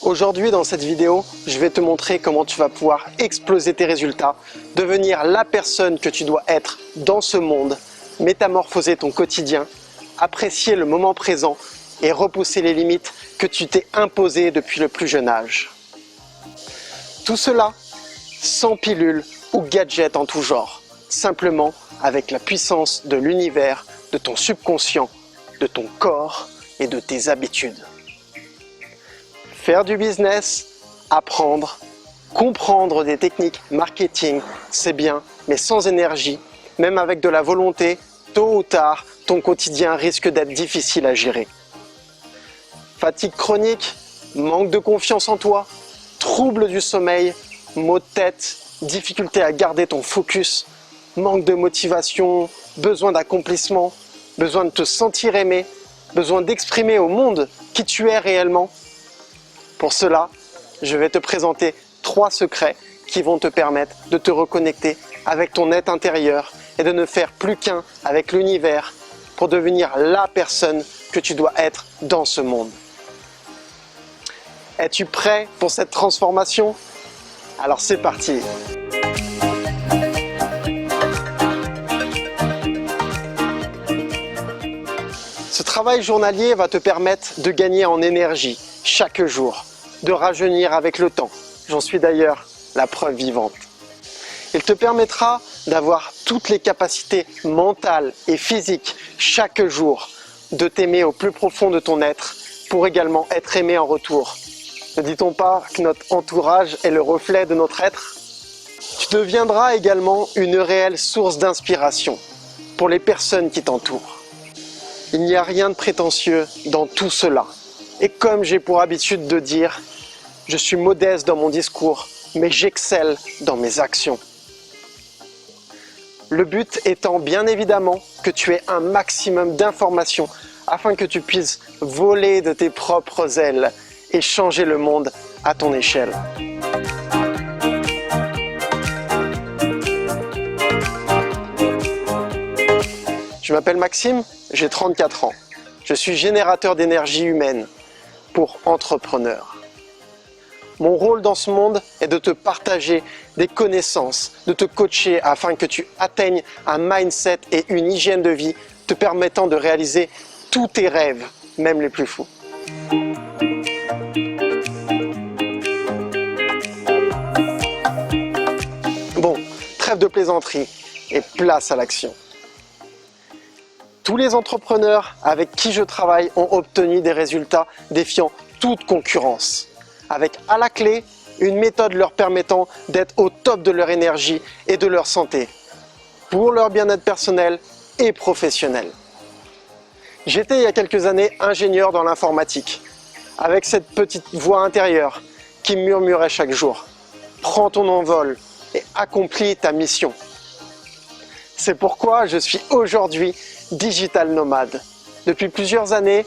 Aujourd'hui, dans cette vidéo, je vais te montrer comment tu vas pouvoir exploser tes résultats, devenir la personne que tu dois être dans ce monde, métamorphoser ton quotidien, apprécier le moment présent et repousser les limites que tu t'es imposées depuis le plus jeune âge. Tout cela sans pilules ou gadgets en tout genre, simplement avec la puissance de l'univers, de ton subconscient, de ton corps et de tes habitudes. Faire du business, apprendre, comprendre des techniques marketing, c'est bien, mais sans énergie, même avec de la volonté, tôt ou tard, ton quotidien risque d'être difficile à gérer. Fatigue chronique, manque de confiance en toi, troubles du sommeil, maux de tête, difficulté à garder ton focus, manque de motivation, besoin d'accomplissement, besoin de te sentir aimé, besoin d'exprimer au monde qui tu es réellement. Pour cela, je vais te présenter 3 secrets qui vont te permettre de te reconnecter avec ton être intérieur et de ne faire plus qu'un avec l'univers pour devenir la personne que tu dois être dans ce monde. Es-tu prêt pour cette transformation? Alors c'est parti! Ce travail journalier va te permettre de gagner en énergie chaque jour, de rajeunir avec le temps. J'en suis d'ailleurs la preuve vivante. Il te permettra d'avoir toutes les capacités mentales et physiques chaque jour, de t'aimer au plus profond de ton être pour également être aimé en retour. Ne dit-on pas que notre entourage est le reflet de notre être? Tu deviendras également une réelle source d'inspiration pour les personnes qui t'entourent. Il n'y a rien de prétentieux dans tout cela. Et comme j'ai pour habitude de dire, je suis modeste dans mon discours, mais j'excelle dans mes actions. Le but étant bien évidemment que tu aies un maximum d'informations afin que tu puisses voler de tes propres ailes et changer le monde à ton échelle. Je m'appelle Maxime, j'ai 34 ans. Je suis générateur d'énergie humaine pour entrepreneurs. Mon rôle dans ce monde est de te partager des connaissances, de te coacher afin que tu atteignes un mindset et une hygiène de vie te permettant de réaliser tous tes rêves, même les plus fous. Bon, trêve de plaisanterie et place à l'action. Tous les entrepreneurs avec qui je travaille ont obtenu des résultats défiant toute concurrence, avec à la clé une méthode leur permettant d'être au top de leur énergie et de leur santé, pour leur bien-être personnel et professionnel. J'étais il y a quelques années ingénieur dans l'informatique, avec cette petite voix intérieure qui murmurait chaque jour « Prends ton envol et accomplis ta mission ». C'est pourquoi je suis aujourd'hui digital nomade. Depuis plusieurs années,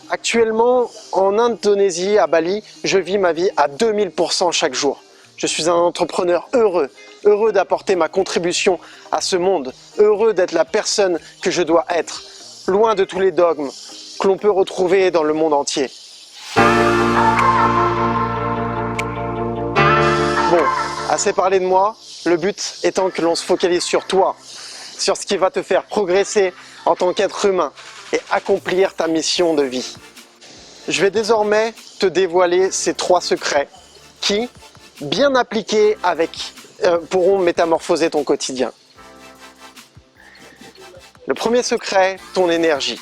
actuellement en Indonésie, à Bali, je vis ma vie à 2000% chaque jour. Je suis un entrepreneur heureux d'apporter ma contribution à ce monde, heureux d'être la personne que je dois être, loin de tous les dogmes que l'on peut retrouver dans le monde entier. Bon, assez parlé de moi, le but étant que l'on se focalise sur toi, sur ce qui va te faire progresser en tant qu'être humain et accomplir ta mission de vie. Je vais désormais te dévoiler ces 3 secrets qui, bien appliqués pourront métamorphoser ton quotidien. Le premier secret, ton énergie.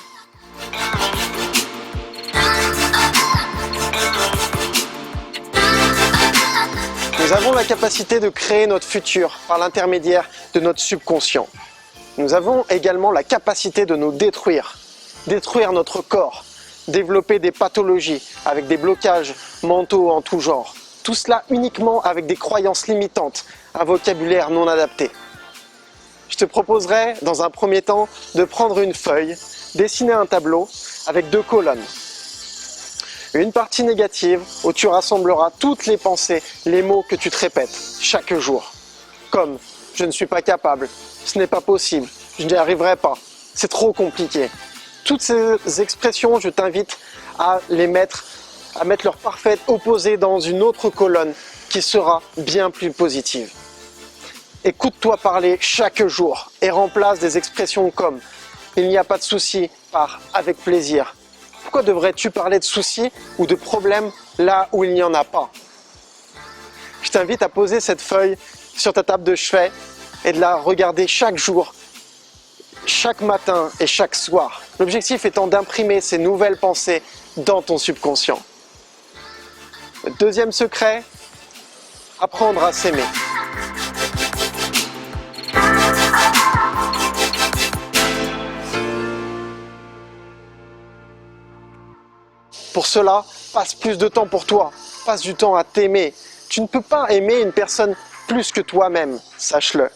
Nous avons la capacité de créer notre futur par l'intermédiaire de notre subconscient. Nous avons également la capacité de nous détruire notre corps, développer des pathologies avec des blocages mentaux en tout genre. Tout cela uniquement avec des croyances limitantes, un vocabulaire non adapté. Je te proposerai dans un premier temps de prendre une feuille, dessiner un tableau avec 2 colonnes. Une partie négative où tu rassembleras toutes les pensées, les mots que tu te répètes chaque jour. Comme « je ne suis pas capable »,« ce n'est pas possible »,« je n'y arriverai pas »,« c'est trop compliqué ». Toutes ces expressions, je t'invite à les mettre à mettre leur parfait opposé dans une autre colonne qui sera bien plus positive. Écoute-toi parler chaque jour et remplace des expressions comme « il n'y a pas de souci » par « avec plaisir ». Pourquoi devrais-tu parler de soucis ou de problèmes là où il n'y en a pas? Je t'invite à poser cette feuille sur ta table de chevet et de la regarder chaque jour, chaque matin et chaque soir. L'objectif étant d'imprimer ces nouvelles pensées dans ton subconscient. Le deuxième secret, apprendre à s'aimer. Pour cela, passe plus de temps pour toi, passe du temps à t'aimer. Tu ne peux pas aimer une personne plus que toi-même, sache-le.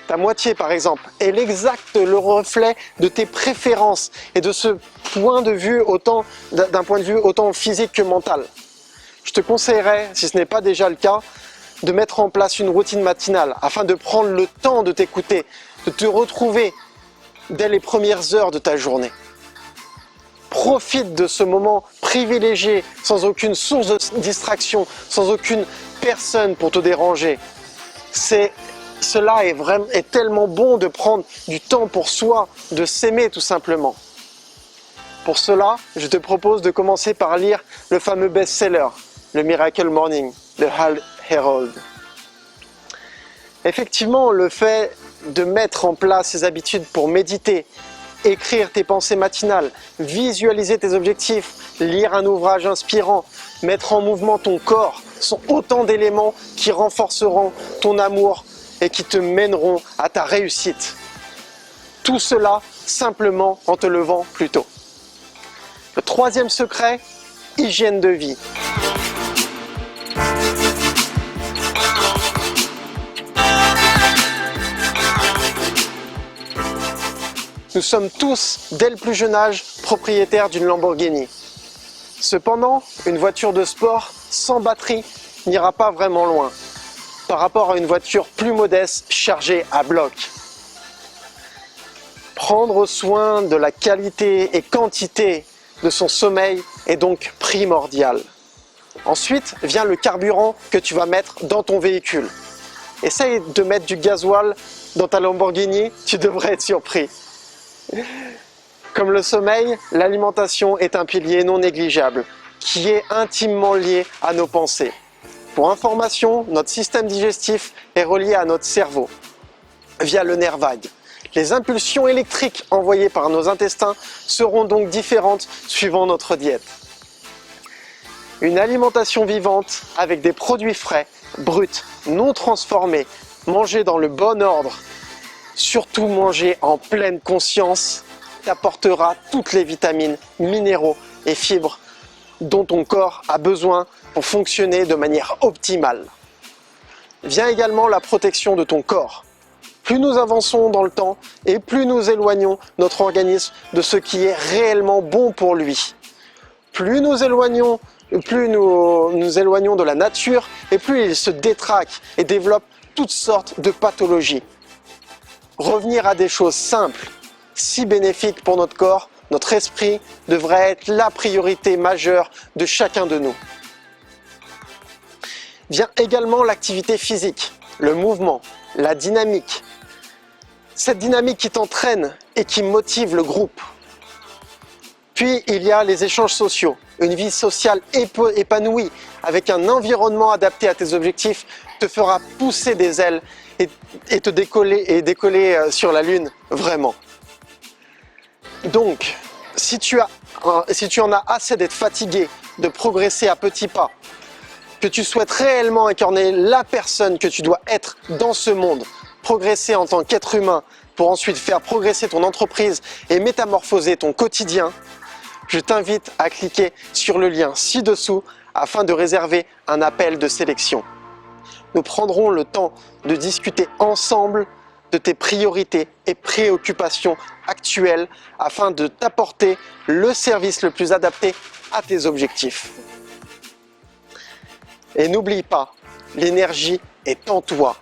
Ta moitié, par exemple, est le reflet de tes préférences et de ce point de vue d'un point de vue autant physique que mental. Je te conseillerais, si ce n'est pas déjà le cas, de mettre en place une routine matinale afin de prendre le temps de t'écouter, de te retrouver dès les premières heures de ta journée. Profite de ce moment privilégié, sans aucune source de distraction, sans aucune personne pour te déranger. Cela est tellement bon de prendre du temps pour soi, de s'aimer tout simplement. Pour cela, je te propose de commencer par lire le fameux best-seller, le Miracle Morning de Hal Herold. Effectivement, le fait de mettre en place ces habitudes pour méditer, écrire tes pensées matinales, visualiser tes objectifs, lire un ouvrage inspirant, mettre en mouvement ton corps sont autant d'éléments qui renforceront ton amour et qui te mèneront à ta réussite. Tout cela simplement en te levant plus tôt. Le troisième secret, hygiène de vie. Nous sommes tous, dès le plus jeune âge, propriétaires d'une Lamborghini. Cependant, une voiture de sport sans batterie n'ira pas vraiment loin par rapport à une voiture plus modeste chargée à bloc. Prendre soin de la qualité et quantité de son sommeil est donc primordial. Ensuite vient le carburant que tu vas mettre dans ton véhicule. Essaye de mettre du gasoil dans ta Lamborghini, tu devrais être surpris. Comme le sommeil, l'alimentation est un pilier non négligeable qui est intimement lié à nos pensées. Pour information, notre système digestif est relié à notre cerveau via le nerf vague. Les impulsions électriques envoyées par nos intestins seront donc différentes suivant notre diète. Une alimentation vivante avec des produits frais, bruts, non transformés, mangés dans le bon ordre, surtout manger en pleine conscience, t'apportera toutes les vitamines, minéraux et fibres dont ton corps a besoin pour fonctionner de manière optimale. Vient également la protection de ton corps. Plus nous avançons dans le temps et plus nous éloignons notre organisme de ce qui est réellement bon pour lui. Plus nous nous éloignons de la nature et plus il se détraque et développe toutes sortes de pathologies. Revenir à des choses simples, si bénéfiques pour notre corps, notre esprit, devrait être la priorité majeure de chacun de nous. Vient également l'activité physique, le mouvement, la dynamique. Cette dynamique qui t'entraîne et qui motive le groupe. Puis il y a les échanges sociaux, une vie sociale épanouie avec un environnement adapté à tes objectifs te fera pousser des ailes et te décoller sur la lune, vraiment. Donc, si tu en as assez d'être fatigué, de progresser à petits pas, que tu souhaites réellement incarner la personne que tu dois être dans ce monde, progresser en tant qu'être humain pour ensuite faire progresser ton entreprise et métamorphoser ton quotidien, je t'invite à cliquer sur le lien ci-dessous afin de réserver un appel de sélection. Nous prendrons le temps de discuter ensemble de tes priorités et préoccupations actuelles afin de t'apporter le service le plus adapté à tes objectifs. Et n'oublie pas, l'énergie est en toi,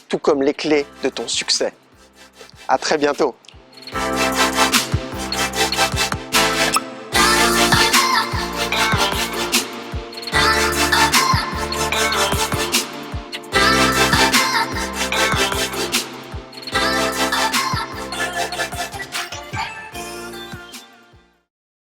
tout comme les clés de ton succès. À très bientôt.